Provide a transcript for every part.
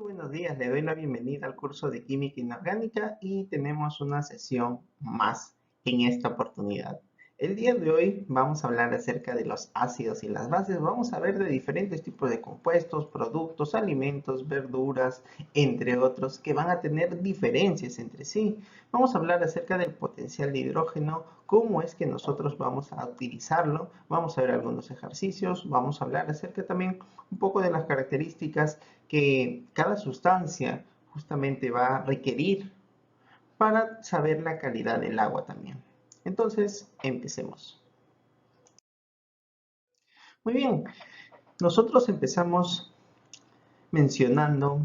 Buenos días, le doy la bienvenida al curso de Química Inorgánica y tenemos una sesión más en esta oportunidad. El día de hoy vamos a hablar acerca de los ácidos y las bases. Vamos a ver de diferentes tipos de compuestos, productos, alimentos, verduras, entre otros, que van a tener diferencias entre sí. Vamos a hablar acerca del potencial de hidrógeno, cómo es que nosotros vamos a utilizarlo. Vamos a ver algunos ejercicios, vamos a hablar acerca también un poco de las características que cada sustancia justamente va a requerir para saber la calidad del agua también. Entonces, empecemos. Muy bien, nosotros empezamos mencionando,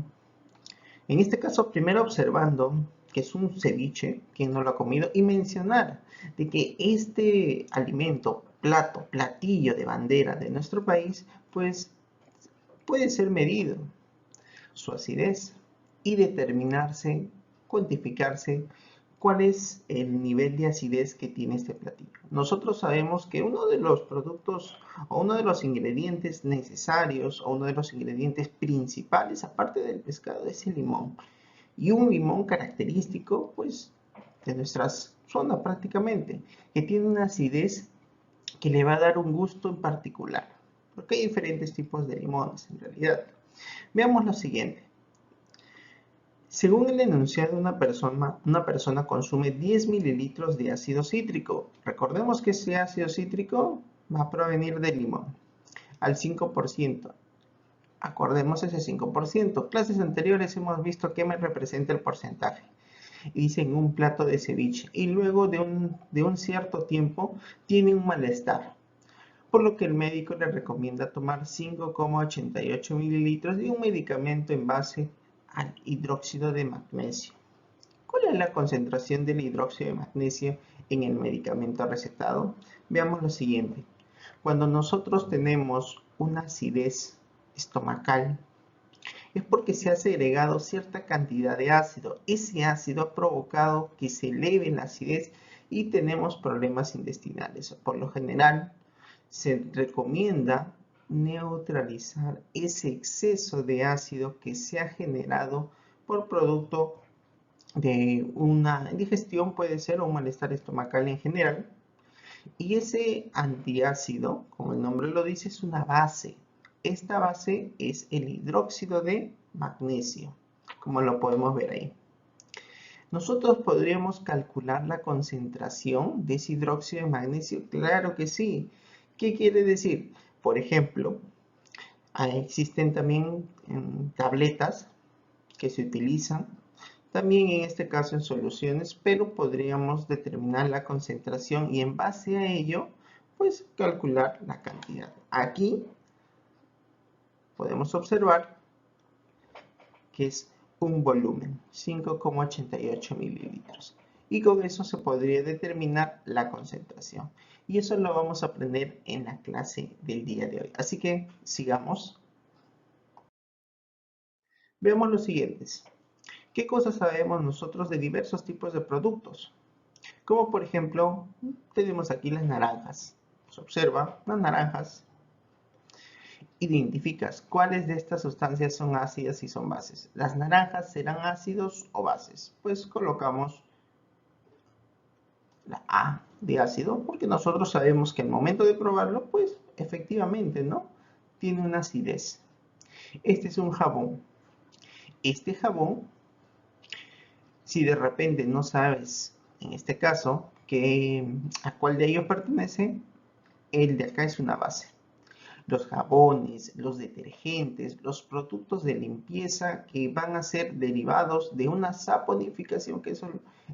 en este caso primero observando que es un ceviche, quien no lo ha comido, y mencionar de que este alimento, platillo de bandera de nuestro país, pues puede ser medido su acidez y determinarse, cuantificarse cuál es el nivel de acidez que tiene este platillo. Nosotros sabemos que uno de los productos o uno de los ingredientes necesarios o uno de los ingredientes principales, aparte del pescado, es el limón. Y un limón característico, pues, de nuestra zona prácticamente, que tiene una acidez que le va a dar un gusto en particular. Porque hay diferentes tipos de limones en realidad. Veamos lo siguiente. Según el enunciado, una persona consume 10 mililitros de ácido cítrico. Recordemos que ese ácido cítrico va a provenir del limón, al 5%. Acordemos ese 5%. Clases anteriores hemos visto que me representa el porcentaje. Y dice en un plato de ceviche. Y luego de un cierto tiempo tiene un malestar. Por lo que el médico le recomienda tomar 5,88 mililitros de un medicamento en base al hidróxido de magnesio. ¿Cuál es la concentración del hidróxido de magnesio en el medicamento recetado? Veamos lo siguiente. Cuando nosotros tenemos una acidez estomacal, es porque se ha segregado cierta cantidad de ácido. Ese ácido ha provocado que se eleve la acidez y tenemos problemas intestinales. Por lo general, se recomienda neutralizar ese exceso de ácido que se ha generado por producto de una digestión, puede ser, o un malestar estomacal en general. Y ese antiácido, como el nombre lo dice, es una base. Esta base es el hidróxido de magnesio, como lo podemos ver ahí. ¿Nosotros podríamos calcular la concentración de ese hidróxido de magnesio? Claro que sí. ¿Qué quiere decir? Por ejemplo, existen también tabletas que se utilizan, también en este caso en soluciones, pero podríamos determinar la concentración y en base a ello, pues calcular la cantidad. Aquí podemos observar que es un volumen, 5,88 mililitros. Y con eso se podría determinar la concentración. Y eso lo vamos a aprender en la clase del día de hoy. Así que sigamos. Veamos los siguientes. ¿Qué cosas sabemos nosotros de diversos tipos de productos? Como por ejemplo, tenemos aquí las naranjas. Se observa las naranjas. Identificas cuáles de estas sustancias son ácidas y son bases. ¿Las naranjas serán ácidos o bases? Pues colocamos la A de ácido porque nosotros sabemos que al momento de probarlo, pues efectivamente, ¿no? Tiene una acidez. Este es un jabón. Este jabón, si de repente no sabes, en este caso, a cuál de ellos pertenece, el de acá es una base. Los jabones, los detergentes, los productos de limpieza que van a ser derivados de una saponificación, que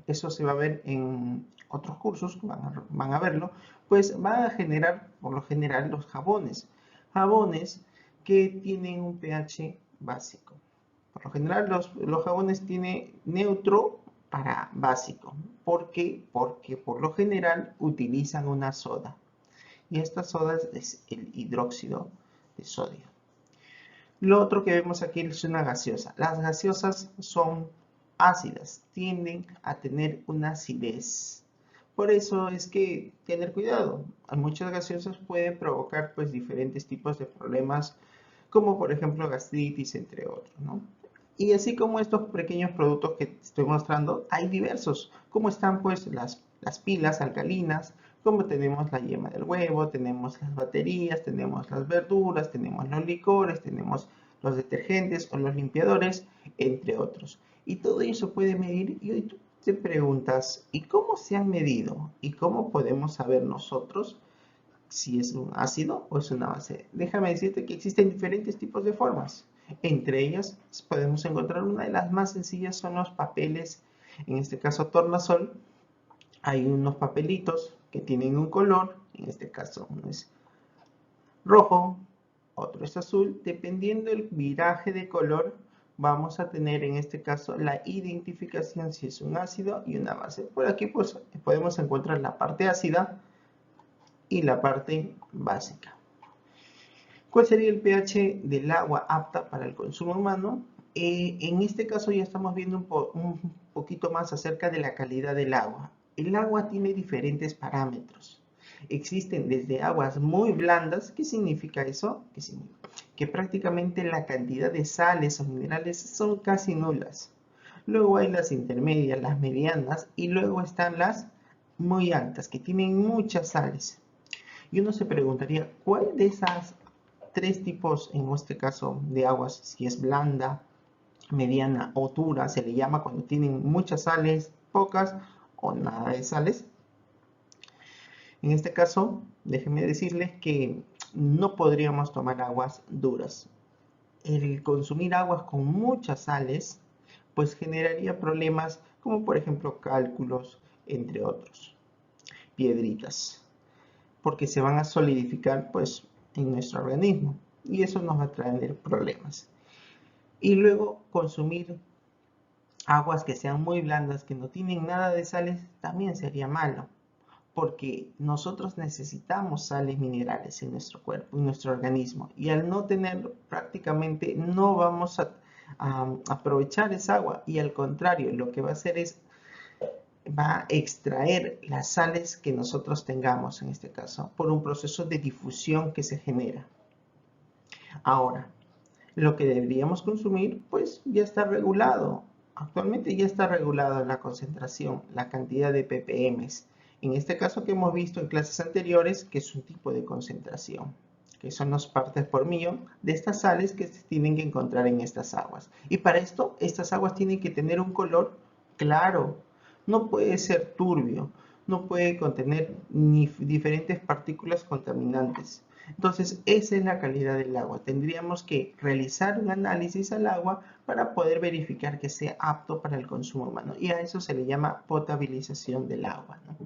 eso se va a ver en otros cursos, van a verlo, pues van a generar, por lo general, los jabones. Jabones que tienen un pH básico. Por lo general, los jabones tienen neutro para básico. ¿Por qué? Porque por lo general utilizan una soda y esta soda es el hidróxido de sodio. Lo otro que vemos aquí es una gaseosa. Las gaseosas son ácidas, tienden a tener una acidez. Por eso es que tener cuidado. Muchas gaseosas pueden provocar pues diferentes tipos de problemas, como por ejemplo gastritis, entre otros, ¿no? Y así como estos pequeños productos que estoy mostrando, hay diversos, como están pues las pilas alcalinas, como tenemos la yema del huevo, tenemos las baterías, tenemos las verduras, tenemos los licores, tenemos los detergentes o los limpiadores, entre otros. Y todo eso se puede medir y hoy tú te preguntas, ¿y cómo se han medido? ¿Y cómo podemos saber nosotros si es un ácido o es una base? Déjame decirte que existen diferentes tipos de formas. Entre ellas podemos encontrar una de las más sencillas son los papeles, en este caso tornasol. Hay unos papelitos que tienen un color, en este caso uno es rojo, otro es azul. Dependiendo del viraje de color, vamos a tener en este caso la identificación si es un ácido y una base. Por aquí pues podemos encontrar la parte ácida y la parte básica. ¿Cuál sería el pH del agua apta para el consumo humano? En este caso ya estamos viendo un poquito más acerca de la calidad del agua. El agua tiene diferentes parámetros. Existen desde aguas muy blandas. ¿Qué significa eso? Que prácticamente la cantidad de sales o minerales son casi nulas. Luego hay las intermedias, las medianas y luego están las muy altas que tienen muchas sales. Y uno se preguntaría, ¿cuál de esas tres tipos, en este caso de aguas, si es blanda, mediana o dura, se le llama cuando tienen muchas sales, pocas o nada de sales? En este caso, déjenme decirles que no podríamos tomar aguas duras. El consumir aguas con muchas sales, pues generaría problemas como por ejemplo cálculos, entre otros, piedritas, porque se van a solidificar pues en nuestro organismo y eso nos va a traer problemas. Y luego consumir aguas que sean muy blandas, que no tienen nada de sales, también sería malo, porque nosotros necesitamos sales minerales en nuestro cuerpo, en nuestro organismo, y al no tenerlo prácticamente no vamos a aprovechar esa agua, y al contrario, lo que va a hacer es va a extraer las sales que nosotros tengamos en este caso por un proceso de difusión que se genera. Ahora, lo que deberíamos consumir pues ya está regulado. Actualmente ya está regulada la concentración, la cantidad de ppm. En este caso que hemos visto en clases anteriores, que es un tipo de concentración, que son las partes por millón de estas sales que se tienen que encontrar en estas aguas. Y para esto, estas aguas tienen que tener un color claro, no puede ser turbio, no puede contener ni diferentes partículas contaminantes. Entonces, esa es la calidad del agua. Tendríamos que realizar un análisis al agua para poder verificar que sea apto para el consumo humano. Y a eso se le llama potabilización del agua, ¿no?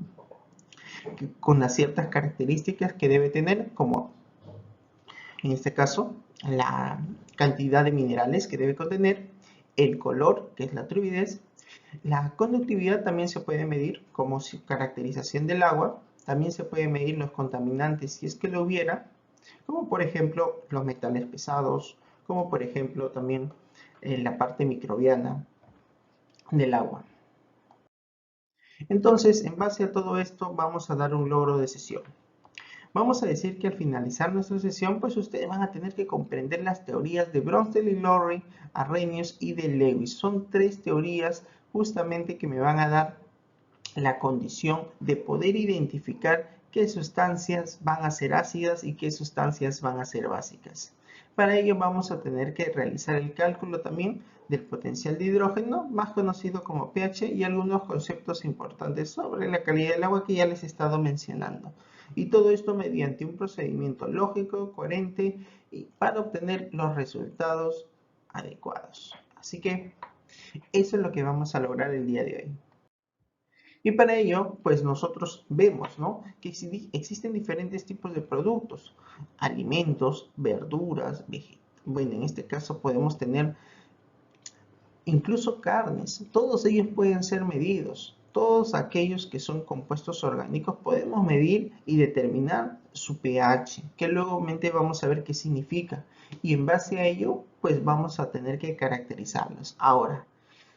Con las ciertas características que debe tener, como en este caso, la cantidad de minerales que debe contener, el color, que es la turbidez. La conductividad también se puede medir como caracterización del agua. También se puede medir los contaminantes si es que lo hubiera, como por ejemplo los metales pesados, como por ejemplo también la parte microbiana del agua. Entonces, en base a todo esto, vamos a dar un logro de sesión. Vamos a decir que al finalizar nuestra sesión, pues ustedes van a tener que comprender las teorías de Bronsted y Lowry, Arrhenius y de Lewis. Son tres teorías justamente que me van a dar la condición de poder identificar qué sustancias van a ser ácidas y qué sustancias van a ser básicas. Para ello vamos a tener que realizar el cálculo también del potencial de hidrógeno, más conocido como pH, y algunos conceptos importantes sobre la calidad del agua que ya les he estado mencionando. Y todo esto mediante un procedimiento lógico, coherente, y para obtener los resultados adecuados. Así que eso es lo que vamos a lograr el día de hoy. Y para ello, pues nosotros vemos, ¿no?, que existen diferentes tipos de productos, alimentos, verduras, bueno, en este caso podemos tener incluso carnes, todos ellos pueden ser medidos. Todos aquellos que son compuestos orgánicos podemos medir y determinar su pH, que luego vamos a ver qué significa. Y en base a ello, pues vamos a tener que caracterizarlos. Ahora,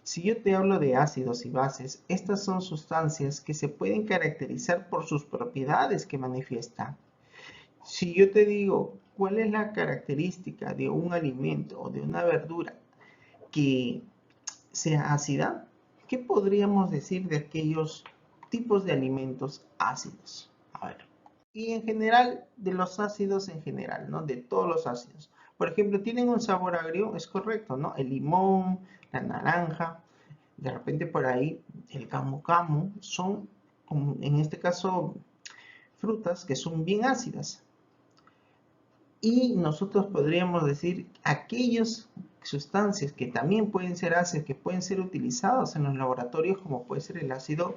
si yo te hablo de ácidos y bases, estas son sustancias que se pueden caracterizar por sus propiedades que manifiestan. Si yo te digo cuál es la característica de un alimento o de una verdura que sea ácida, ¿qué podríamos decir de aquellos tipos de alimentos ácidos? A ver. Y en general, de los ácidos en general, ¿no? De todos los ácidos. Por ejemplo, tienen un sabor agrio, es correcto, ¿no? El limón, la naranja, de repente por ahí el camu camu, son, en este caso, frutas que son bien ácidas. Y nosotros podríamos decir aquellas sustancias que también pueden ser ácidas, que pueden ser utilizadas en los laboratorios, como puede ser el ácido,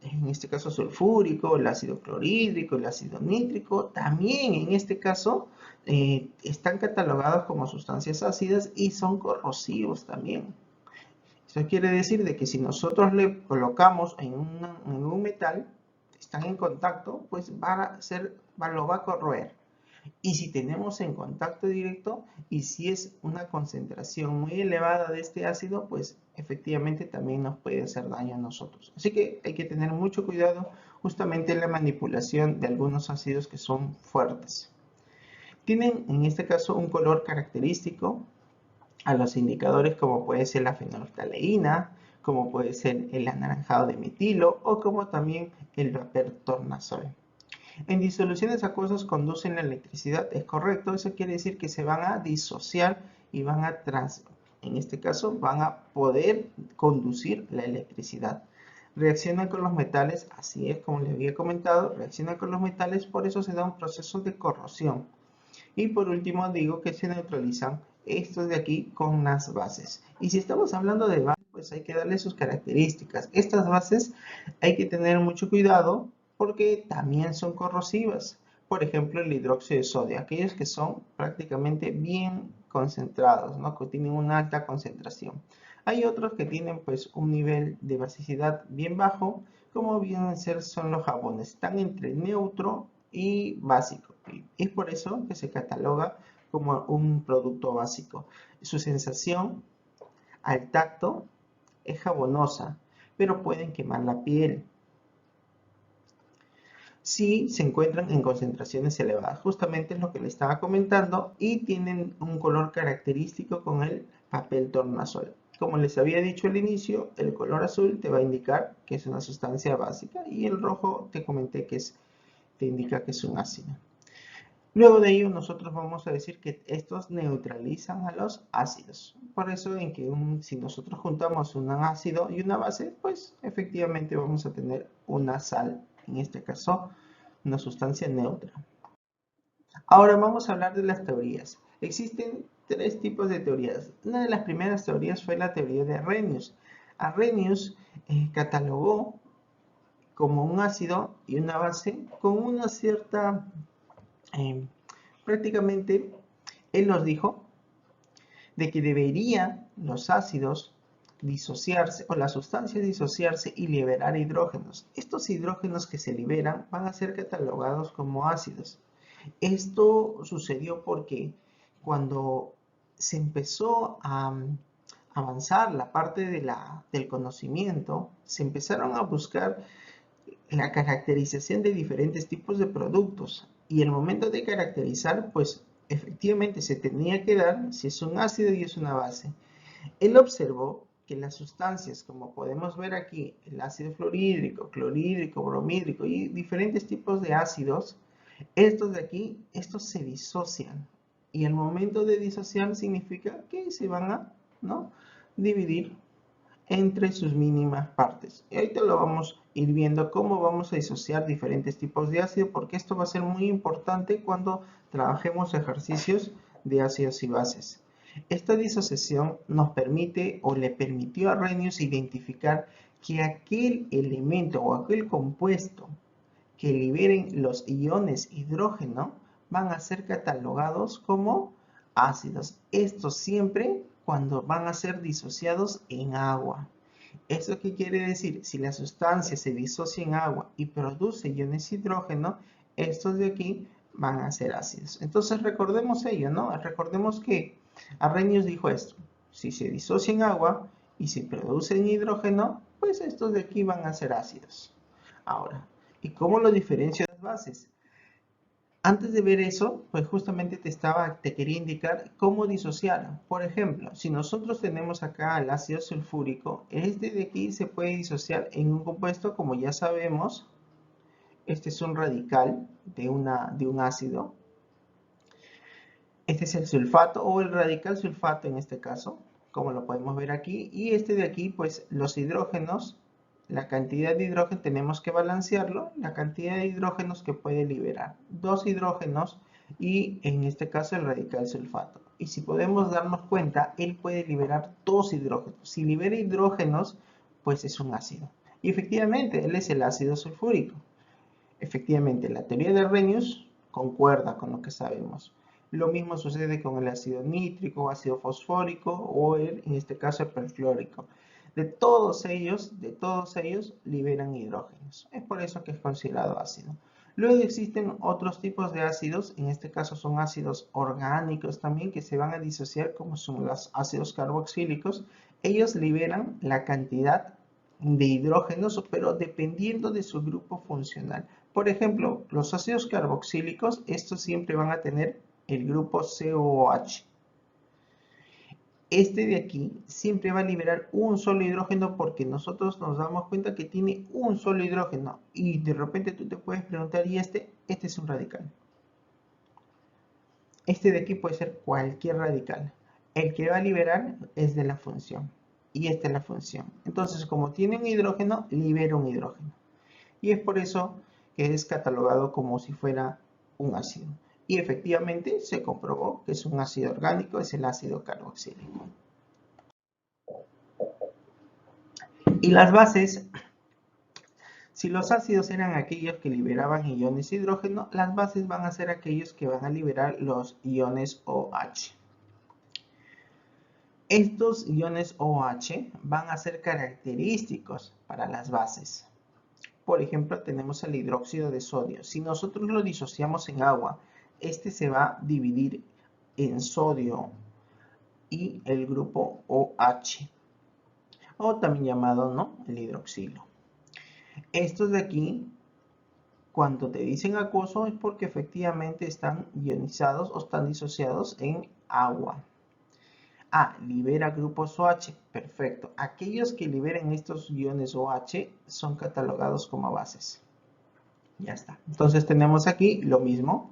en este caso sulfúrico, el ácido clorhídrico, el ácido nítrico, también en este caso están catalogados como sustancias ácidas y son corrosivos también. Esto quiere decir de que si nosotros le colocamos en un metal, están en contacto, pues lo va a corroer. Y si tenemos en contacto directo y si es una concentración muy elevada de este ácido, pues efectivamente también nos puede hacer daño a nosotros. Así que hay que tener mucho cuidado justamente en la manipulación de algunos ácidos que son fuertes. Tienen en este caso un color característico a los indicadores como puede ser la fenolftaleína, como puede ser el anaranjado de metilo o como también el vapor tornasol. En disoluciones acuosas conducen la electricidad, es correcto, eso quiere decir que se van a disociar y en este caso van a poder conducir la electricidad. Reaccionan con los metales, así es como les había comentado, reaccionan con los metales, por eso se da un proceso de corrosión. Y por último digo que se neutralizan estos de aquí con las bases. Y si estamos hablando de bases, pues hay que darle sus características. Estas bases hay que tener mucho cuidado porque también son corrosivas. Por ejemplo, el hidróxido de sodio, aquellos que son prácticamente bien concentrados, ¿no? Que tienen una alta concentración. Hay otros que tienen pues un nivel de basicidad bien bajo, como vienen a ser son los jabones. Están entre neutro y básico. Es por eso que se cataloga como un producto básico. Su sensación al tacto es jabonosa, pero pueden quemar la piel si se encuentran en concentraciones elevadas. Justamente es lo que le estaba comentando y tienen un color característico con el papel tornasol. Como les había dicho al inicio, el color azul te va a indicar que es una sustancia básica y el rojo te comenté que te indica que es un ácido. Luego de ello nosotros vamos a decir que estos neutralizan a los ácidos. Por eso en que si nosotros juntamos un ácido y una base, pues efectivamente vamos a tener una sal, en este caso una sustancia neutra. Ahora vamos a hablar de las teorías. Existen tres tipos de teorías. Una de las primeras teorías fue la teoría de Arrhenius. Arrhenius catalogó como un ácido y una base con una cierta prácticamente él nos dijo de que deberían los ácidos disociarse o las sustancias disociarse y liberar hidrógenos. Estos hidrógenos que se liberan van a ser catalogados como ácidos. Esto sucedió porque cuando se empezó a avanzar la parte del conocimiento, se empezaron a buscar la caracterización de diferentes tipos de productos y el momento de caracterizar, pues efectivamente se tenía que dar si es un ácido y es una base. Él observó que las sustancias, como podemos ver aquí, el ácido fluorhídrico, clorhídrico, bromídrico y diferentes tipos de ácidos, estos de aquí, estos se disocian. Y el momento de disociar significa que se van a, ¿no?, dividir entre sus mínimas partes. Y ahorita lo vamos a ir viendo cómo vamos a disociar diferentes tipos de ácido, porque esto va a ser muy importante cuando trabajemos ejercicios de ácidos y bases. Esta disociación nos permite o le permitió a Arrhenius identificar que aquel elemento o aquel compuesto que liberen los iones hidrógeno van a ser catalogados como ácidos. Esto siempre cuando van a ser disociados en agua. ¿Eso qué quiere decir? Si la sustancia se disocia en agua y produce iones hidrógeno, estos de aquí van a ser ácidos. Entonces recordemos ello, ¿no? Recordemos que Arrhenius dijo esto. Si se disocia en agua y se produce en hidrógeno, pues estos de aquí van a ser ácidos. Ahora, ¿y cómo lo diferencio de las bases? Antes de ver eso, pues justamente te quería indicar cómo disociar. Por ejemplo, si nosotros tenemos acá el ácido sulfúrico, este de aquí se puede disociar en un compuesto, como ya sabemos, este es un radical de un ácido. Este es el sulfato o el radical sulfato en este caso, como lo podemos ver aquí. Y este de aquí, pues los hidrógenos, la cantidad de hidrógeno tenemos que balancearlo, la cantidad de hidrógenos que puede liberar. Dos hidrógenos y en este caso el radical sulfato. Y si podemos darnos cuenta, él puede liberar dos hidrógenos. Si libera hidrógenos, pues es un ácido. Y efectivamente, él es el ácido sulfúrico. Efectivamente, la teoría de Arrhenius concuerda con lo que sabemos. Lo mismo sucede con el ácido nítrico, ácido fosfórico o en este caso el perfluórico. De todos ellos liberan hidrógenos. Es por eso que es considerado ácido. Luego existen otros tipos de ácidos, en este caso son ácidos orgánicos también que se van a disociar como son los ácidos carboxílicos. Ellos liberan la cantidad de hidrógenos, pero dependiendo de su grupo funcional. Por ejemplo, los ácidos carboxílicos, estos siempre van a tener el grupo COOH. Este de aquí siempre va a liberar un solo hidrógeno porque nosotros nos damos cuenta que tiene un solo hidrógeno. Y de repente tú te puedes preguntar, ¿y este? Este es un radical. Este de aquí puede ser cualquier radical. El que va a liberar es de la función. Y esta es la función. Entonces, como tiene un hidrógeno, libera un hidrógeno. Y es por eso que es catalogado como si fuera un ácido. Y efectivamente se comprobó que es un ácido orgánico, es el ácido carboxílico. Y las bases, si los ácidos eran aquellos que liberaban iones hidrógeno, las bases van a ser aquellos que van a liberar los iones OH. Estos iones OH van a ser característicos para las bases. Por ejemplo, tenemos el hidróxido de sodio. Si nosotros lo disociamos en agua, este se va a dividir en sodio y el grupo OH, o también llamado, ¿no?, el hidroxilo. Estos de aquí, cuando te dicen acuoso, es porque efectivamente están ionizados o están disociados en agua. Libera grupos OH. Perfecto. Aquellos que liberen estos iones OH son catalogados como bases. Ya está. Entonces tenemos aquí lo mismo.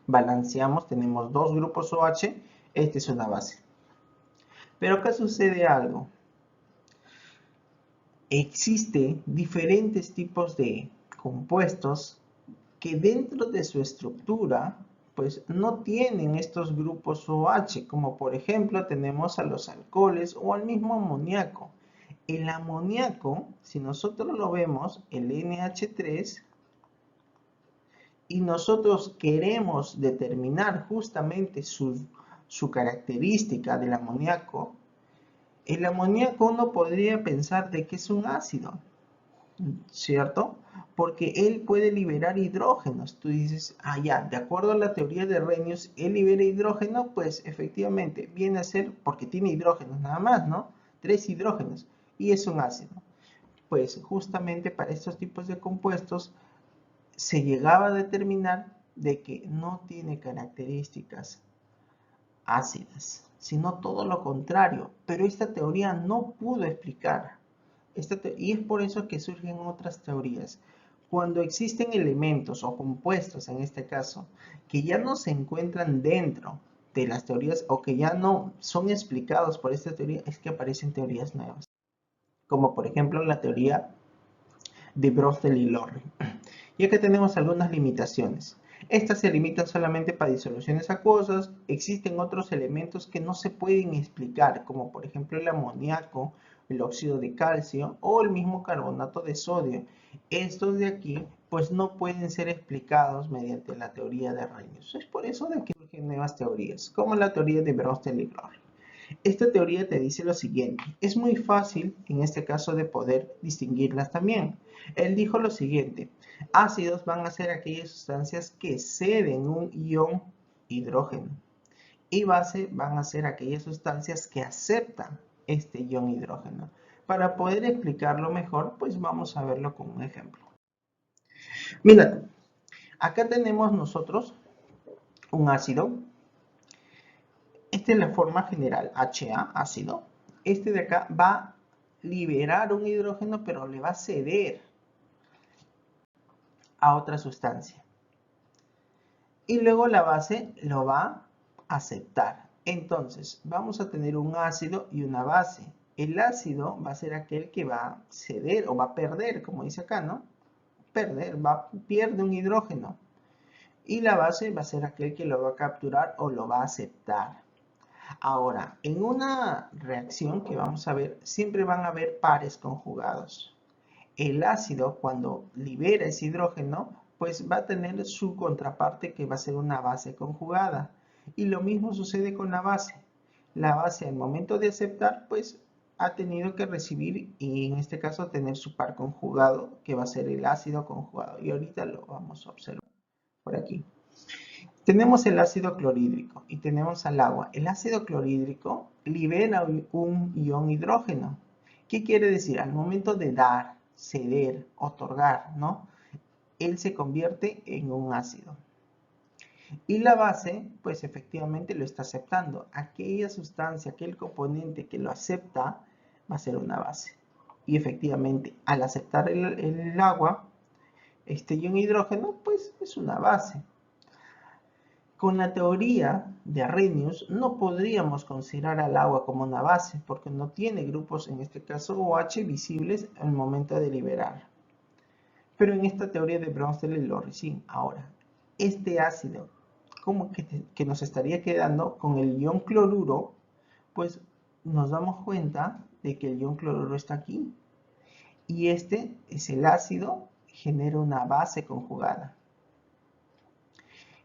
Balanceamos, tenemos dos grupos OH. Esta es una base. Pero acá sucede algo. Existen diferentes tipos de compuestos que dentro de su estructura pues no tienen estos grupos OH, como por ejemplo tenemos a los alcoholes o al mismo amoníaco. El amoníaco, si nosotros lo vemos, el NH3, y nosotros queremos determinar justamente su característica del amoníaco, el amoníaco uno podría pensar de que es un ácido, ¿cierto? Porque él puede liberar hidrógenos. Tú dices, ya, de acuerdo a la teoría de Arrhenius, él libera hidrógeno, pues efectivamente viene a ser, porque tiene hidrógenos nada más, ¿no? 3 hidrógenos, y es un ácido. Pues justamente para estos tipos de compuestos se llegaba a determinar de que no tiene características ácidas, sino todo lo contrario. Pero esta teoría no pudo explicar. Y es por eso que surgen otras teorías. Cuando existen elementos o compuestos, en este caso, que ya no se encuentran dentro de las teorías o que ya no son explicados por esta teoría, es que aparecen teorías nuevas. Como por ejemplo la teoría de Bronsted y Lorry. Y acá tenemos algunas limitaciones. Estas se limitan solamente para disoluciones acuosas. Existen otros elementos que no se pueden explicar, como por ejemplo el amoníaco, el óxido de calcio o el mismo carbonato de sodio. Estos de aquí pues no pueden ser explicados mediante la teoría de Arrhenius. Es por eso de que surgen nuevas teorías, como la teoría de Bronsted y Lorry. Esta teoría te dice lo siguiente. Es muy fácil, en este caso, de poder distinguirlas también. Él dijo lo siguiente. Ácidos van a ser aquellas sustancias que ceden un ion hidrógeno. Y base van a ser aquellas sustancias que aceptan este ion hidrógeno. Para poder explicarlo mejor, pues vamos a verlo con un ejemplo. Mira, Acá tenemos nosotros un ácido. Esta es la forma general, HA, ácido. Este de acá va a liberar un hidrógeno, pero le va a ceder a otra sustancia. Y luego la base lo va a aceptar. Entonces, vamos a tener un ácido y una base. El ácido va a ser aquel que va a ceder o va a perder, como dice acá, ¿no? Perder, pierde un hidrógeno. Y la base va a ser aquel que lo va a capturar o lo va a aceptar. Ahora, en una reacción que vamos a ver, siempre van a haber pares conjugados. El ácido, cuando libera ese hidrógeno, pues va a tener su contraparte que va a ser una base conjugada. Y lo mismo sucede con la base. La base al momento de aceptar, pues ha tenido que recibir y en este caso tener su par conjugado, que va a ser el ácido conjugado. Y ahorita lo vamos a observar por aquí. Tenemos el ácido clorhídrico y tenemos al agua. El ácido clorhídrico libera un ion hidrógeno. ¿Qué quiere decir? Al momento de dar, ceder, otorgar, ¿no? Él se convierte en un ácido. Y la base, pues efectivamente lo está aceptando. Aquella sustancia, aquel componente que lo acepta, va a ser una base. Y efectivamente, al aceptar el agua, este ion hidrógeno, pues es una base. Con la teoría de Arrhenius no podríamos considerar al agua como una base porque no tiene grupos, en este caso OH, visibles al momento de liberar. Pero en esta teoría de Bronsted y Lorentz, sí. Ahora, este ácido, ¿cómo que nos estaría quedando con el ion cloruro? Pues nos damos cuenta de que el ion cloruro está aquí. Y este es el ácido, genera una base conjugada.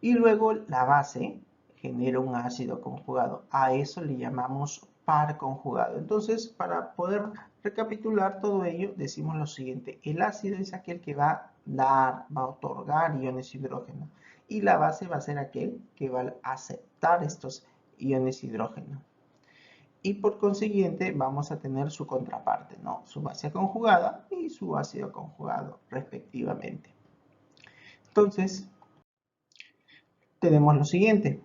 Y luego la base genera un ácido conjugado. A eso le llamamos par conjugado. Entonces, para poder recapitular todo ello, decimos lo siguiente. El ácido es aquel que va a dar, va a otorgar iones hidrógeno. Y la base va a ser aquel que va a aceptar estos iones hidrógeno. Y por consiguiente vamos a tener su contraparte, ¿no? Su base conjugada y su ácido conjugado, respectivamente. Entonces, tenemos lo siguiente.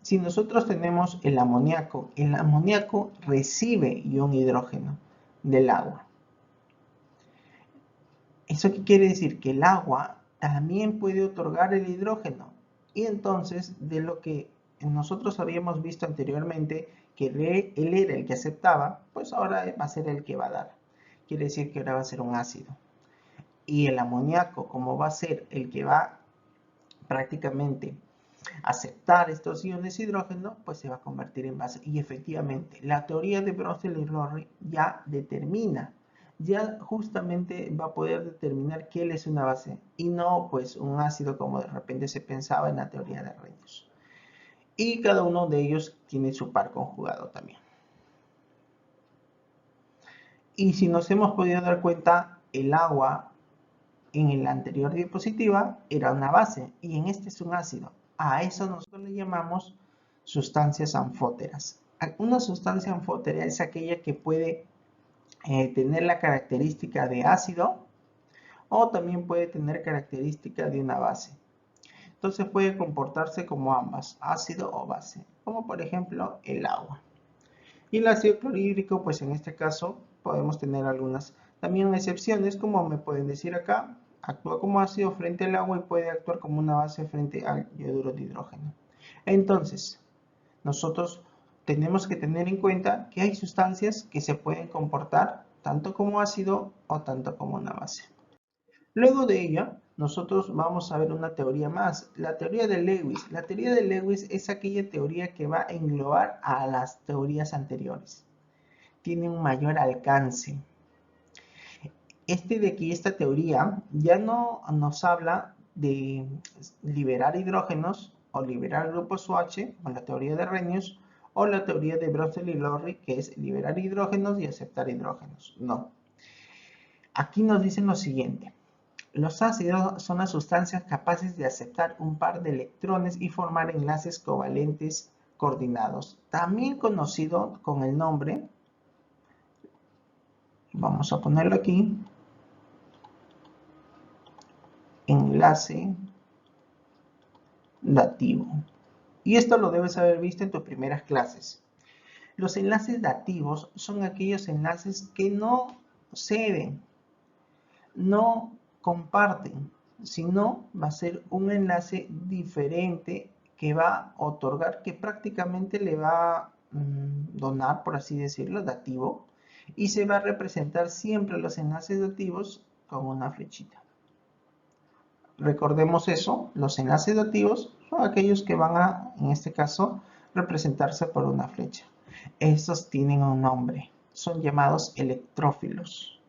Si nosotros tenemos el amoníaco recibe ion hidrógeno del agua. ¿Eso qué quiere decir? Que el agua también puede otorgar el hidrógeno. Y entonces, de lo que nosotros habíamos visto anteriormente, que él era el que aceptaba, pues ahora va a ser el que va a dar. Quiere decir que ahora va a ser un ácido. Y el amoníaco, como va a ser el que va prácticamente aceptar estos iones hidrógeno, pues se va a convertir en base. Y efectivamente, la teoría de Bronsted y Lorentz ya determina, ya justamente va a poder determinar qué es una base y no pues un ácido como de repente se pensaba en la teoría de Arrhenius. Y cada uno de ellos tiene su par conjugado también. Y si nos hemos podido dar cuenta, el agua en la anterior diapositiva era una base y en este es un ácido. A eso nosotros le llamamos sustancias anfóteras. Una sustancia anfótera es aquella que puede tener la característica de ácido o también puede tener característica de una base. Entonces puede comportarse como ambas, ácido o base, como por ejemplo el agua. Y el ácido clorhídrico, pues en este caso podemos tener algunas también excepciones, como me pueden decir acá, actúa como ácido frente al agua y puede actuar como una base frente al yoduro de hidrógeno. Entonces, nosotros tenemos que tener en cuenta que hay sustancias que se pueden comportar tanto como ácido o tanto como una base. Luego de ella, nosotros vamos a ver una teoría más, la teoría de Lewis. La teoría de Lewis es aquella teoría que va a englobar a las teorías anteriores. Tiene un mayor alcance. De aquí, esta teoría, ya no nos habla de liberar hidrógenos o liberar grupos OH, con la teoría de Arrhenius, o la teoría de Bronsted y Lorentz, que es liberar hidrógenos y aceptar hidrógenos. No. Aquí nos dicen lo siguiente. Los ácidos son las sustancias capaces de aceptar un par de electrones y formar enlaces covalentes coordinados, también conocido con el nombre, vamos a ponerlo aquí, enlace dativo. Y esto lo debes haber visto en tus primeras clases. Los enlaces dativos son aquellos enlaces que no ceden, no comparten, sino va a ser un enlace diferente que va a otorgar, que prácticamente le va a donar, por así decirlo, dativo, y se va a representar siempre los enlaces dativos con una flechita. Recordemos eso, los enlaces dativos son aquellos que van a, en este caso, representarse por una flecha. Estos tienen un nombre, son llamados electrófilos.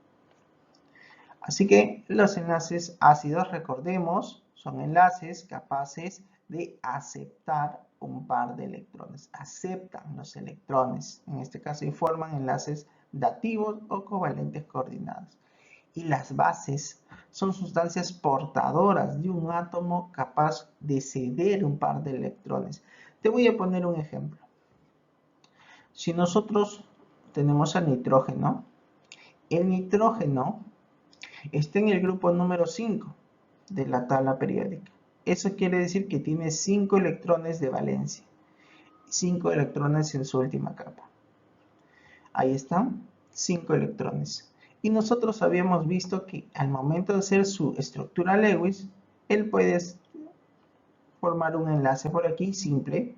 Así que los enlaces ácidos, recordemos, son enlaces capaces de aceptar un par de electrones. Aceptan los electrones, en este caso, y forman enlaces dativos o covalentes coordinados. Y las bases son sustancias portadoras de un átomo capaz de ceder un par de electrones. Te voy a poner un ejemplo. Si nosotros tenemos el nitrógeno está en el grupo número 5 de la tabla periódica. Eso quiere decir que tiene 5 electrones de valencia, 5 electrones en su última capa. Ahí están, 5 electrones. Y nosotros habíamos visto que al momento de hacer su estructura Lewis, él puede formar un enlace por aquí simple,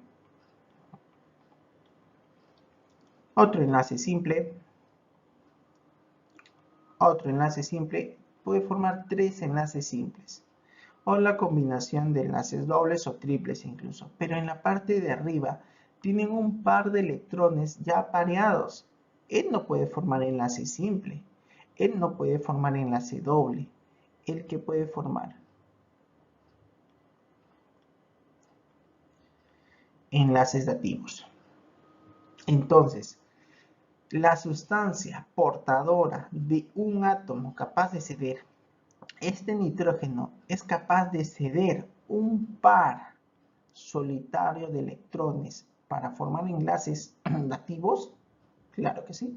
otro enlace simple, puede formar 3 enlaces simples, o la combinación de enlaces dobles o triples incluso. Pero en la parte de arriba tienen un par de electrones ya pareados. Él no puede formar enlace simple, él no puede formar enlace doble. ¿El que puede formar? Enlaces dativos. Entonces, la sustancia portadora de un átomo capaz de ceder, este nitrógeno es capaz de ceder un par solitario de electrones para formar enlaces dativos. Claro que sí.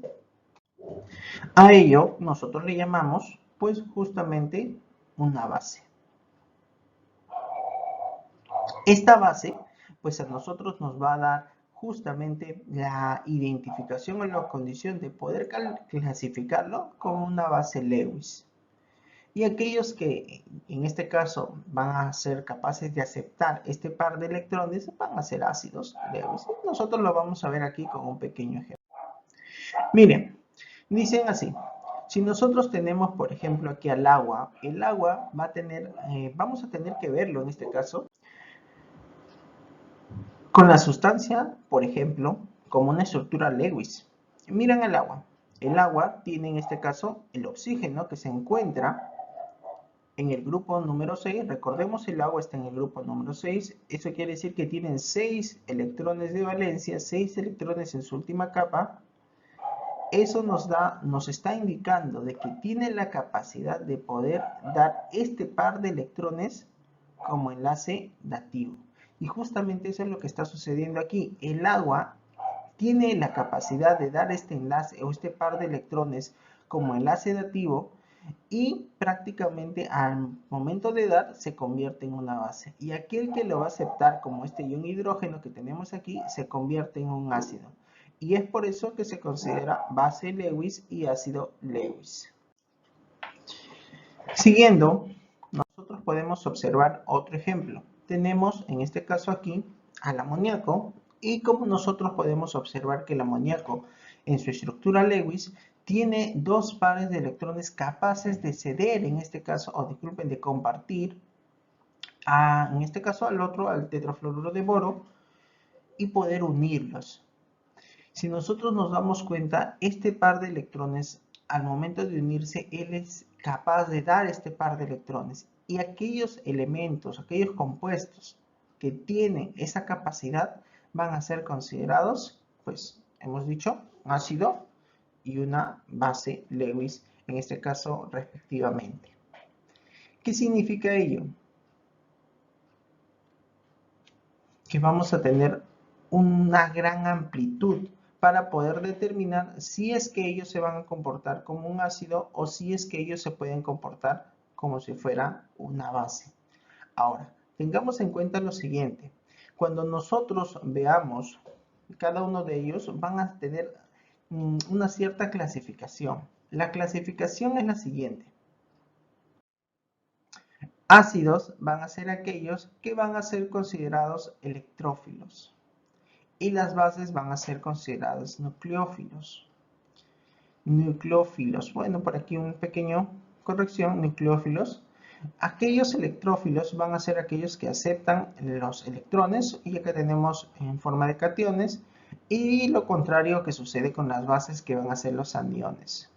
A ello nosotros le llamamos pues justamente una base. Esta base pues a nosotros nos va a dar justamente la identificación o la condición de poder clasificarlo como una base Lewis. Y aquellos que en este caso van a ser capaces de aceptar este par de electrones van a ser ácidos Lewis. Nosotros lo vamos a ver aquí con un pequeño ejemplo. Miren, dicen así. Si nosotros tenemos, por ejemplo, aquí al agua, el agua va a tener, vamos a tener que verlo en este caso, con la sustancia, por ejemplo, como una estructura Lewis. Miren el agua. El agua tiene en este caso el oxígeno que se encuentra en el grupo número 6. Recordemos, el agua está en el grupo número 6. Eso quiere decir que tienen 6 electrones de valencia, 6 electrones en su última capa. Eso nos está indicando de que tiene la capacidad de poder dar este par de electrones como enlace dativo. Y justamente eso es lo que está sucediendo aquí. El agua tiene la capacidad de dar este enlace o este par de electrones como enlace dativo y prácticamente al momento de dar se convierte en una base. Y aquel que lo va a aceptar como este ion hidrógeno que tenemos aquí se convierte en un ácido. Y es por eso que se considera base Lewis y ácido Lewis. Siguiendo, nosotros podemos observar otro ejemplo. Tenemos en este caso aquí al amoníaco y como nosotros podemos observar que el amoníaco en su estructura Lewis tiene 2 pares de electrones capaces de ceder, en este caso, o disculpen, de compartir, en este caso al tetrafluoruro de boro y poder unirlos. Si nosotros nos damos cuenta, este par de electrones, al momento de unirse, él es capaz de dar este par de electrones. Y aquellos elementos, aquellos compuestos que tienen esa capacidad, van a ser considerados, pues, hemos dicho, ácido y una base Lewis, en este caso, respectivamente. ¿Qué significa ello? Que vamos a tener una gran amplitud para poder determinar si es que ellos se van a comportar como un ácido o si es que ellos se pueden comportar como si fuera una base. Ahora, Tengamos en cuenta lo siguiente. Cuando nosotros veamos, cada uno de ellos van a tener una cierta clasificación. La clasificación es la siguiente. Ácidos van a ser aquellos que van a ser considerados electrófilos y las bases van a ser considerados nucleófilos. Nucleófilos, bueno, por aquí un pequeño corrección, nucleófilos. Aquellos electrófilos van a ser aquellos que aceptan los electrones y acá tenemos en forma de cationes, y lo contrario que sucede con las bases, que van a ser los aniones.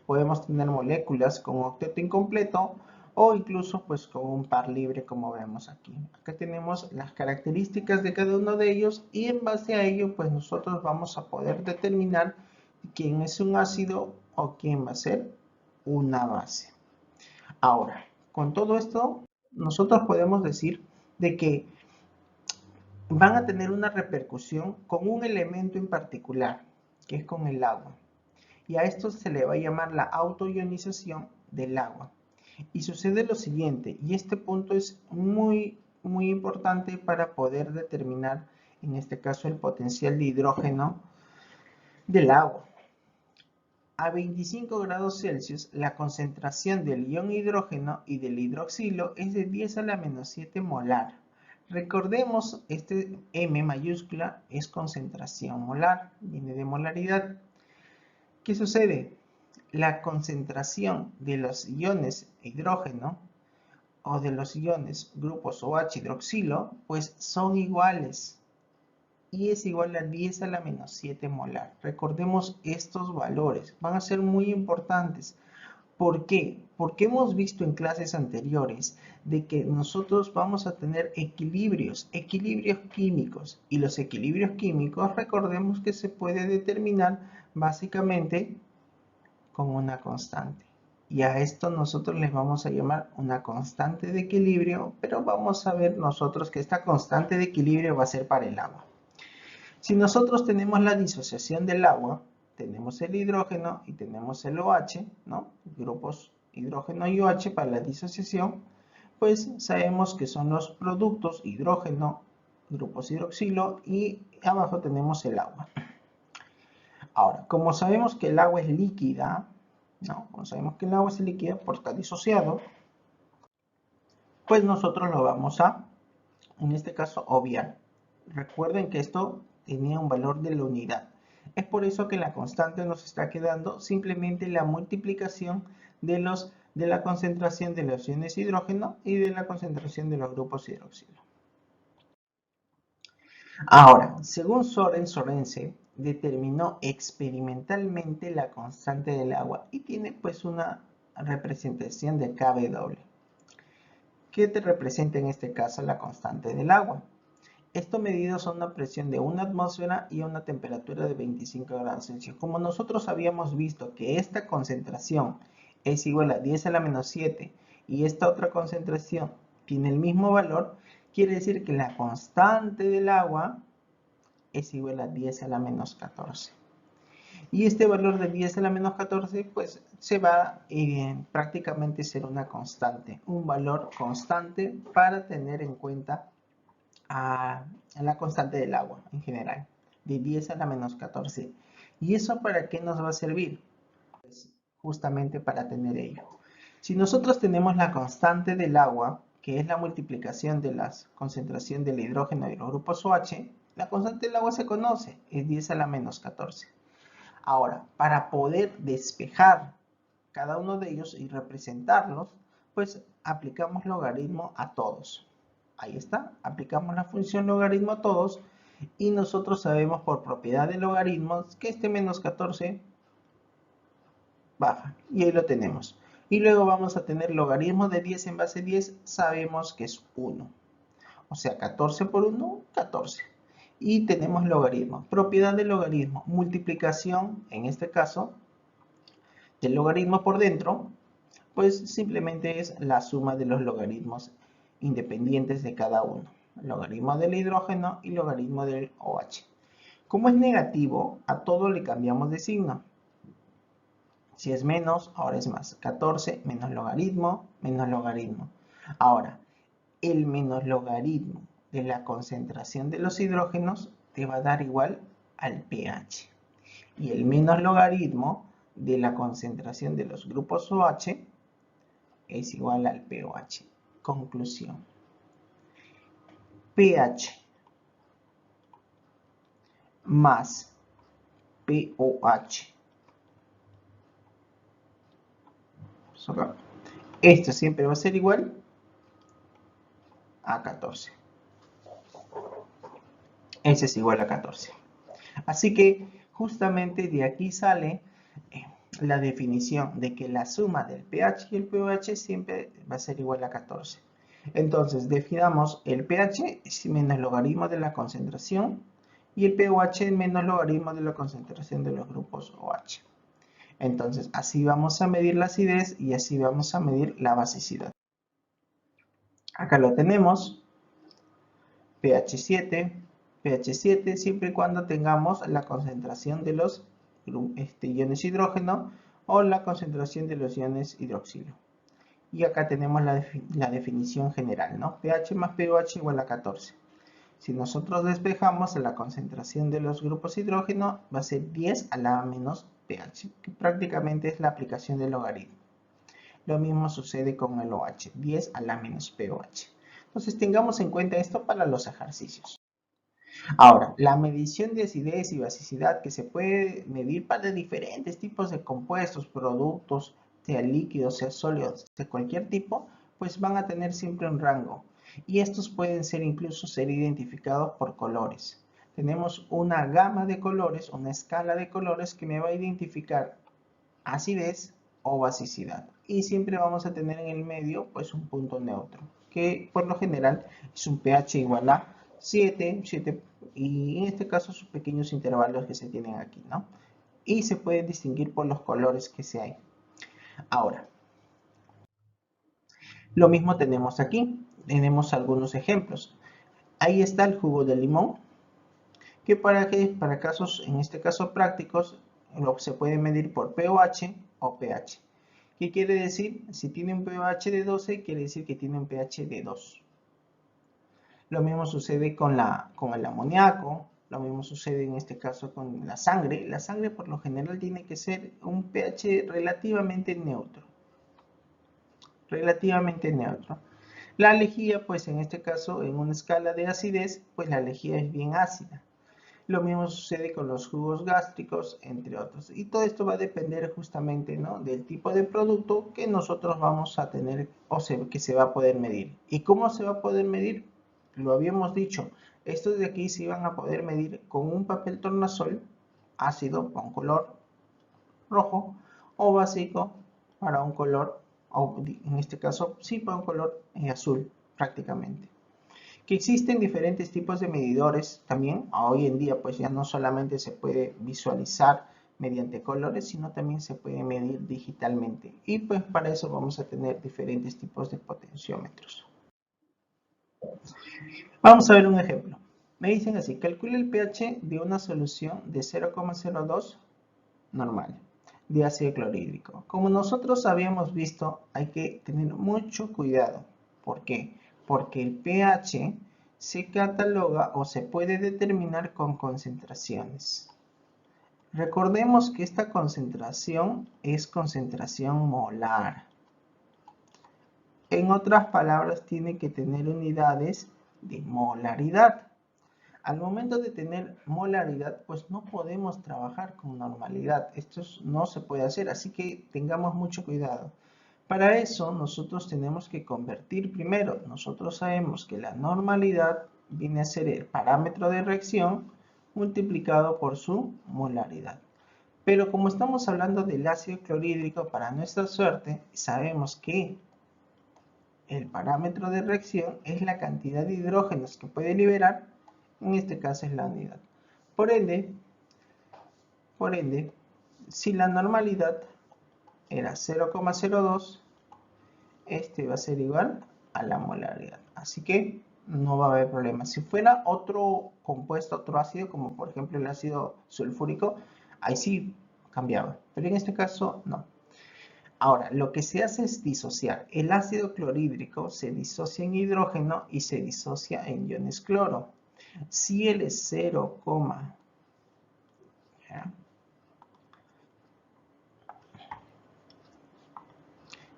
Podemos tener moléculas con un octeto incompleto o incluso pues con un par libre, como vemos aquí. Acá tenemos las características de cada uno de ellos y en base a ello pues nosotros vamos a poder determinar quién es un ácido o quién va a ser una base. Ahora, con todo esto nosotros podemos decir de que van a tener una repercusión con un elemento en particular, que es con el agua. Y a esto se le va a llamar la autoionización del agua. Y sucede lo siguiente, y este punto es muy importante para poder determinar, en este caso, el potencial de hidrógeno del agua. A 25 grados Celsius, la concentración del ion hidrógeno y del hidroxilo es de 10 a la menos 7 molar. Recordemos, este M mayúscula es concentración molar, viene de molaridad. ¿Qué sucede? La concentración de los iones hidrógeno o de los iones grupos OH hidroxilo pues son iguales y es igual a 10 a la menos 7 molar. Recordemos estos valores, van a ser muy importantes. ¿Por qué? Porque hemos visto en clases anteriores de que nosotros vamos a tener equilibrios químicos, y los equilibrios químicos recordemos que se puede determinar básicamente con una constante. Y a esto nosotros les vamos a llamar una constante de equilibrio, pero vamos a ver nosotros que esta constante de equilibrio va a ser para el agua. Si nosotros tenemos la disociación del agua, tenemos el hidrógeno y tenemos el OH, ¿no? Grupos hidrógeno y OH para la disociación, pues sabemos que son los productos hidrógeno, grupos hidroxilo, y abajo tenemos el agua. Ahora, como sabemos que el agua es líquida, ¿no? Como sabemos que el agua es líquida porque está disociado, pues nosotros lo vamos a, en este caso, obviar. Recuerden que esto tenía un valor de la unidad. Es por eso que la constante nos está quedando simplemente la multiplicación de la concentración de los iones hidrógeno y de la concentración de los grupos hidroxilo. Ahora, según Sorensen determinó experimentalmente la constante del agua y tiene pues una representación de Kw. ¿Qué te representa en este caso la constante del agua? Esto medido son una presión de una atmósfera y una temperatura de 25 grados Celsius. Como nosotros habíamos visto que esta concentración es igual a 10 a la menos 7 y esta otra concentración tiene el mismo valor, quiere decir que la constante del agua es igual a 10 a la menos 14. Y este valor de 10 a la menos 14 pues se va a prácticamente ser una constante, un valor constante para tener en cuenta a la constante del agua en general, de 10 a la menos 14. ¿Y eso para qué nos va a servir? Pues justamente para tener ello. Si nosotros tenemos la constante del agua, que es la multiplicación de la concentración del hidrógeno y los grupos OH, la constante del agua se conoce, es 10 a la menos 14. Ahora, para poder despejar cada uno de ellos y representarlos, pues aplicamos logaritmo a todos. Ahí está, aplicamos la función logaritmo a todos y nosotros sabemos por propiedad de logaritmos que este menos 14 baja y ahí lo tenemos. Y luego vamos a tener logaritmo de 10 en base 10, sabemos que es 1. O sea, 14 por 1, 14. Y tenemos logaritmo. Propiedad del logaritmo, multiplicación, en este caso, del logaritmo por dentro, pues simplemente es la suma de los logaritmos independientes de cada uno. Logaritmo del hidrógeno y logaritmo del OH. Como es negativo, a todo le cambiamos de signo. Si es menos, ahora es más. 14 menos logaritmo, menos logaritmo. Ahora, el menos logaritmo de la concentración de los hidrógenos te va a dar igual al pH. Y el menos logaritmo de la concentración de los grupos OH es igual al pOH. Conclusión. pH más pOH. Esto siempre va a ser igual a 14. Ese es igual a 14. Así que justamente de aquí sale la definición de que la suma del pH y el pOH siempre va a ser igual a 14. Entonces definamos el pH es menos logaritmo de la concentración y el pOH menos logaritmo de la concentración de los grupos OH. Entonces así vamos a medir la acidez y así vamos a medir la basicidad. Acá lo tenemos, pH 7 siempre y cuando tengamos la concentración de los iones hidrógeno o la concentración de los iones hidroxilo. Y acá tenemos la definición general, ¿no? pH más pOH igual a 14. Si nosotros despejamos la concentración de los grupos hidrógeno, va a ser 10 a la menos pH, que prácticamente es la aplicación del logaritmo. Lo mismo sucede con el OH, 10 a la menos pOH. Entonces tengamos en cuenta esto para los ejercicios. Ahora, la medición de acidez y basicidad que se puede medir para diferentes tipos de compuestos, productos, sea líquidos, sea sólidos, de cualquier tipo, pues van a tener siempre un rango. Y estos pueden ser incluso ser identificados por colores. Tenemos una gama de colores, una escala de colores que me va a identificar acidez o basicidad. Y siempre vamos a tener en el medio pues un punto neutro, que por lo general es un pH igual a 7, y en este caso sus pequeños intervalos que se tienen aquí, ¿no? Y se puede distinguir por los colores que se hay. Ahora, lo mismo tenemos aquí. Tenemos algunos ejemplos. Ahí está el jugo de limón, que para casos, en este caso prácticos, se puede medir por pOH o pH. ¿Qué quiere decir? Si tiene un pH de 12, quiere decir que tiene un pH de 2. Lo mismo sucede con el amoníaco, lo mismo sucede en este caso con la sangre. La sangre por lo general tiene que ser un pH relativamente neutro. Relativamente neutro. La lejía, pues en este caso, en una escala de acidez, pues la lejía es bien ácida. Lo mismo sucede con los jugos gástricos, entre otros. Y todo esto va a depender justamente, ¿no?, del tipo de producto que nosotros vamos a tener o que se va a poder medir. ¿Y cómo se va a poder medir? Lo habíamos dicho, estos de aquí se van a poder medir con un papel tornasol ácido para un color rojo o básico para un color, o en este caso sí para un color azul prácticamente. Que existen diferentes tipos de medidores también. Hoy en día pues ya no solamente se puede visualizar mediante colores, sino también se puede medir digitalmente. Y pues para eso vamos a tener diferentes tipos de potenciómetros. Vamos a ver un ejemplo. Me dicen así, calcula el pH de una solución de 0,02 normal de ácido clorhídrico. Como nosotros habíamos visto, hay que tener mucho cuidado. ¿Por qué? Porque el pH se cataloga o se puede determinar con concentraciones. Recordemos que esta concentración es concentración molar. En otras palabras, tiene que tener unidades de molaridad. Al momento de tener molaridad, pues no podemos trabajar con normalidad. Esto no se puede hacer, así que tengamos mucho cuidado. Para eso, nosotros tenemos que convertir primero. Nosotros sabemos que la normalidad viene a ser el parámetro de reacción multiplicado por su molaridad. Pero como estamos hablando del ácido clorhídrico, para nuestra suerte, sabemos que el parámetro de reacción es la cantidad de hidrógenos que puede liberar. En este caso es la unidad. Por ende, si la normalidad era 0,02, este va a ser igual a la molaridad. Así que no va a haber problema. Si fuera otro compuesto, otro ácido, como por ejemplo el ácido sulfúrico, ahí sí cambiaba. Pero en este caso no. Ahora, lo que se hace es disociar. El ácido clorhídrico se disocia en hidrógeno y se disocia en iones cloro. Si él es 0,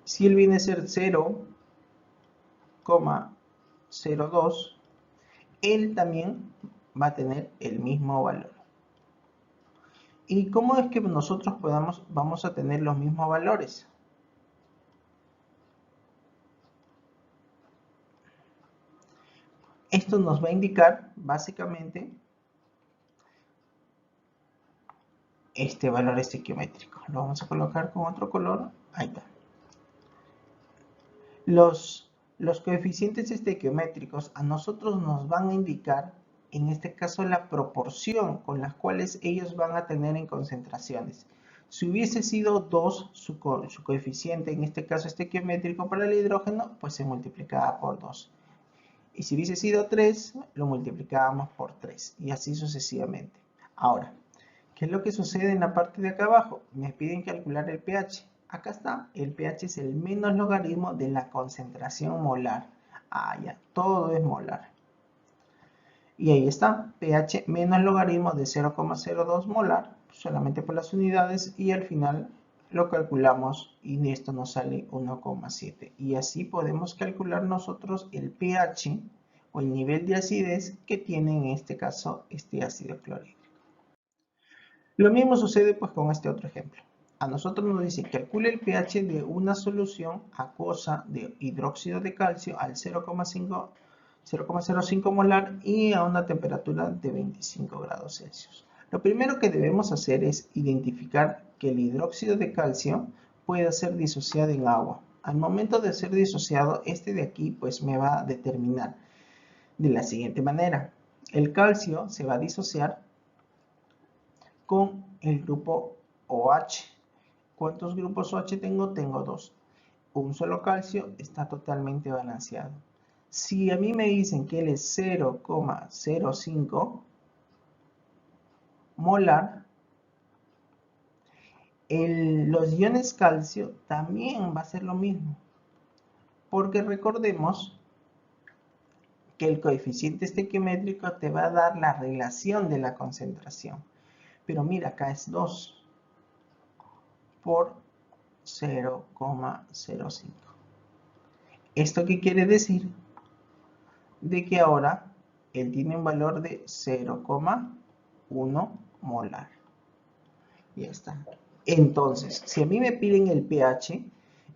si él viene a ser 0,02, él también va a tener el mismo valor. ¿Y cómo es que nosotros vamos a tener los mismos valores? Esto nos va a indicar básicamente este valor estequiométrico. Lo vamos a colocar con otro color. Ahí está. Los coeficientes estequiométricos a nosotros nos van a indicar, en este caso, la proporción con las cuales ellos van a tener en concentraciones. Si hubiese sido 2 su coeficiente, en este caso estequiométrico para el hidrógeno, pues se multiplicaba por 2. Y si hubiese sido 3, lo multiplicábamos por 3. Y así sucesivamente. Ahora, ¿qué es lo que sucede en la parte de acá abajo? Me piden calcular el pH. Acá está, el pH es el menos logaritmo de la concentración molar. Ah, ya, todo es molar. Y ahí está, pH menos logaritmo de 0,02 molar, solamente por las unidades, y al final lo calculamos y esto nos sale 1,7. Y así podemos calcular nosotros el pH o el nivel de acidez que tiene en este caso este ácido clorhídrico. Lo mismo sucede pues con este otro ejemplo. A nosotros nos dice calcule el pH de una solución acuosa de hidróxido de calcio al 0,05 molar y a una temperatura de 25 grados Celsius. Lo primero que debemos hacer es identificar que el hidróxido de calcio puede ser disociado en agua. Al momento de ser disociado, este de aquí pues me va a determinar de la siguiente manera. El calcio se va a disociar con el grupo OH. ¿Cuántos grupos OH tengo? Tengo 2. Un solo calcio está totalmente balanceado. Si a mí me dicen que él es 0,05 molar, los iones calcio también va a ser lo mismo. Porque recordemos que el coeficiente estequiométrico te va a dar la relación de la concentración. Pero mira, acá es 2 por 0,05. ¿Esto qué quiere decir? De que ahora él tiene un valor de 0,1 molar. Ya está. Entonces, si a mí me piden el pH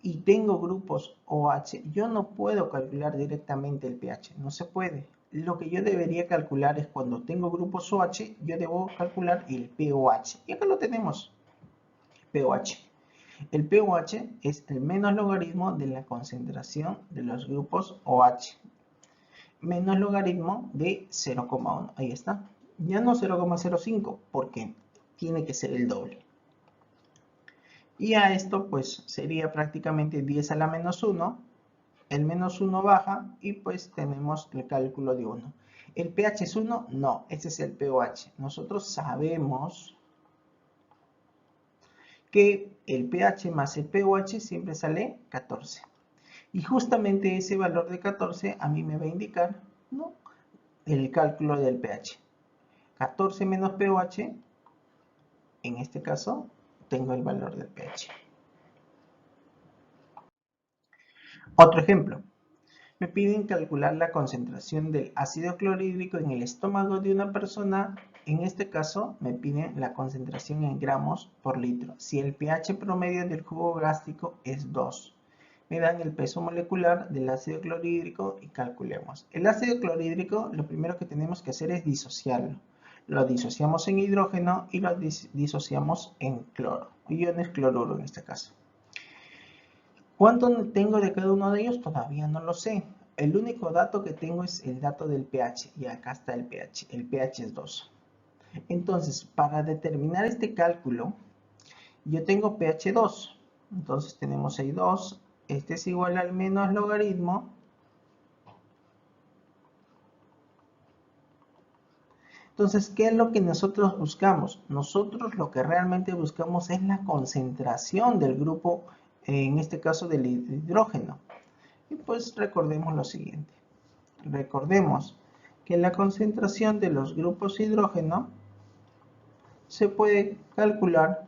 y tengo grupos OH, yo no puedo calcular directamente el pH. No se puede. Lo que yo debería calcular es cuando tengo grupos OH, yo debo calcular el pOH. Y acá lo tenemos. pOH. El pOH es el menos logaritmo de la concentración de los grupos OH. Menos logaritmo de 0,1. Ahí está. Ya no 0,05 porque tiene que ser el doble. Y a esto pues sería prácticamente 10 a la menos 1. El menos 1 baja y pues tenemos el cálculo de 1. ¿El pH es 1? No, ese es el pOH. Nosotros sabemos que el pH más el pOH siempre sale 14. Y justamente ese valor de 14 a mí me va a indicar, ¿no?, el cálculo del pH. 14 menos pOH, en este caso, tengo el valor del pH. Otro ejemplo. Me piden calcular la concentración del ácido clorhídrico en el estómago de una persona. En este caso, me piden la concentración en gramos por litro. Si el pH promedio del jugo gástrico es 2. Me dan el peso molecular del ácido clorhídrico y calculemos. El ácido clorhídrico, lo primero que tenemos que hacer es disociarlo. Lo disociamos en hidrógeno y lo disociamos en cloro, iones cloruro en este caso. ¿Cuánto tengo de cada uno de ellos? Todavía no lo sé. El único dato que tengo es el dato del pH. Y acá está el pH. El pH es 2. Entonces, para determinar este cálculo, yo tengo pH 2. Entonces tenemos ahí 2. Este es igual al menos logaritmo. Entonces, ¿qué es lo que nosotros buscamos? Nosotros lo que realmente buscamos es la concentración del grupo en este caso del hidrógeno. Y pues recordemos lo siguiente. Recordemos que la concentración de los grupos hidrógeno se puede calcular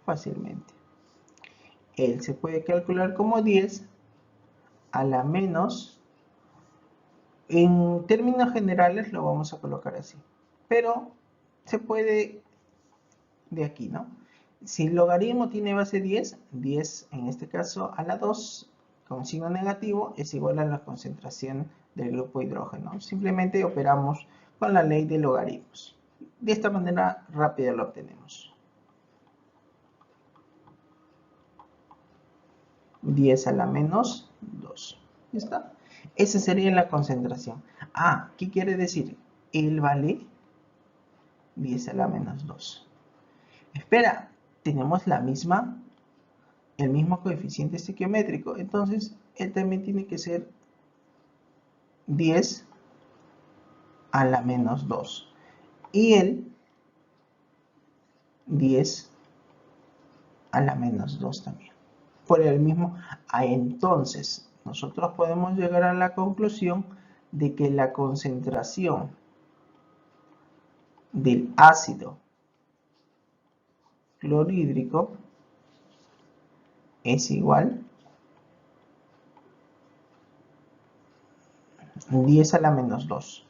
fácilmente. Él se puede calcular como 10 a la menos, en términos generales lo vamos a colocar así, pero se puede de aquí, ¿no? Si el logaritmo tiene base 10, 10 en este caso a la 2 con signo negativo es igual a la concentración del grupo hidrógeno. Simplemente operamos con la ley de logaritmos. De esta manera rápida lo obtenemos. 10 a la menos 2. ¿Ya está? Esa sería la concentración. Ah, ¿qué quiere decir? Él vale 10 a la menos 2. Espera, tenemos el mismo coeficiente estequiométrico. Entonces, él también tiene que ser 10 a la menos 2. Y él 10 a la menos 2 también. Por el mismo. Entonces, nosotros podemos llegar a la conclusión de que la concentración del ácido clorhídrico es igual a 10 a la menos 2.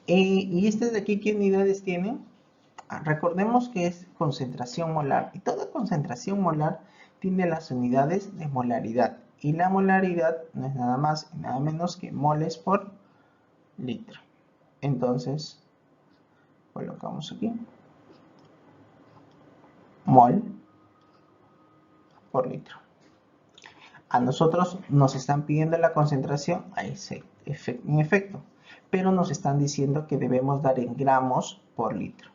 ¿Y este de aquí qué unidades tiene? Recordemos que es concentración molar. Y toda concentración molar tiene las unidades de molaridad. Y la molaridad no es nada más y nada menos que moles por litro. Entonces, colocamos aquí. Mol por litro. A nosotros nos están pidiendo la concentración, en efecto, pero nos están diciendo que debemos dar en gramos por litro.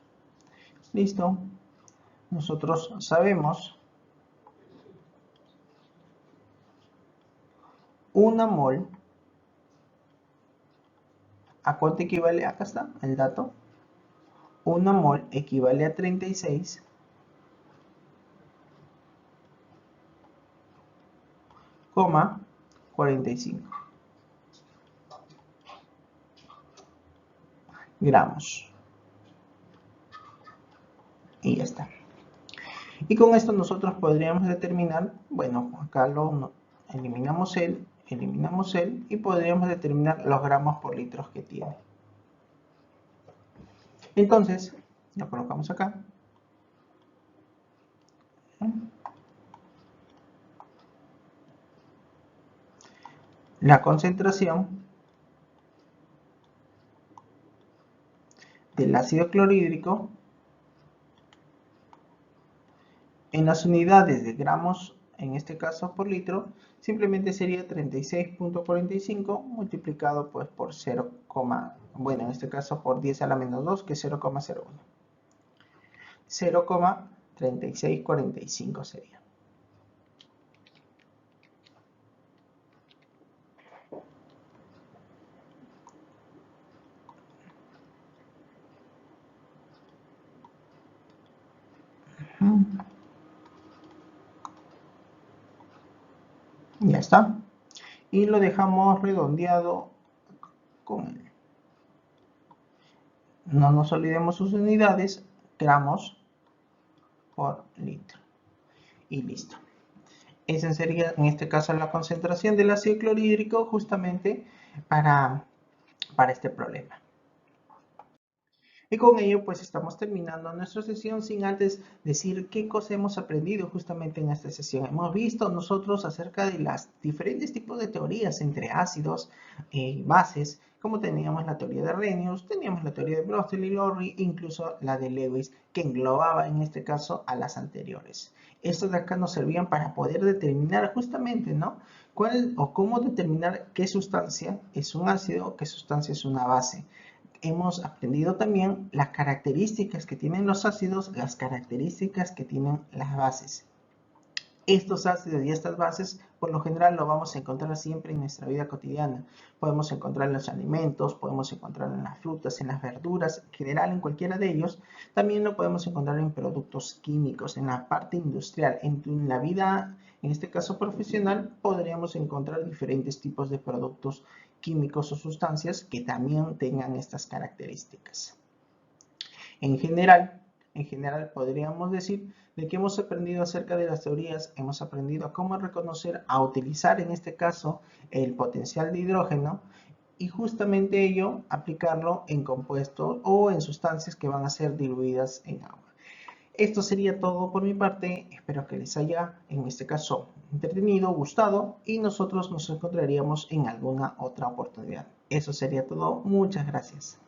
Listo. Nosotros sabemos una mol. ¿A cuánto equivale? Acá está el dato. Una mol equivale a 36,45 gramos. Y ya está. Y con esto nosotros podríamos determinar, bueno, acá eliminamos él y podríamos determinar los gramos por litros que tiene. Entonces, lo colocamos acá. La concentración del ácido clorhídrico en las unidades de gramos, en este caso por litro, simplemente sería 36,45 multiplicado pues por 0, bueno, en este caso por 10 a la menos 2, que es 0,01. 0,3645 sería. Ya está. Y lo dejamos redondeado con él. No nos olvidemos sus unidades, gramos por litro. Y listo. Esa sería en este caso la concentración del ácido clorhídrico justamente para este problema. Y con ello pues estamos terminando nuestra sesión sin antes decir qué cosa hemos aprendido justamente en esta sesión. Hemos visto nosotros acerca de los diferentes tipos de teorías entre ácidos y bases, como teníamos la teoría de Arrhenius, teníamos la teoría de Brostol y Lowry, incluso la de Lewis, que englobaba en este caso a las anteriores. Estos de acá nos servían para poder determinar justamente, ¿no? ¿Cuál o cómo determinar qué sustancia es un ácido, qué sustancia es una base? Hemos aprendido también las características que tienen los ácidos, las características que tienen las bases. Estos ácidos y estas bases, por lo general, lo vamos a encontrar siempre en nuestra vida cotidiana. Podemos encontrar en los alimentos, podemos encontrar en las frutas, en las verduras, en general en cualquiera de ellos. También lo podemos encontrar en productos químicos, en la parte industrial, en la vida, en este caso profesional, podríamos encontrar diferentes tipos de productos químicos o sustancias que también tengan estas características. En general podríamos decir de que hemos aprendido acerca de las teorías, hemos aprendido a cómo reconocer, a utilizar en este caso el potencial de hidrógeno y justamente ello aplicarlo en compuestos o en sustancias que van a ser diluidas en agua. Esto sería todo por mi parte, espero que les haya en este caso entretenido, gustado y nosotros nos encontraríamos en alguna otra oportunidad. Eso sería todo, muchas gracias.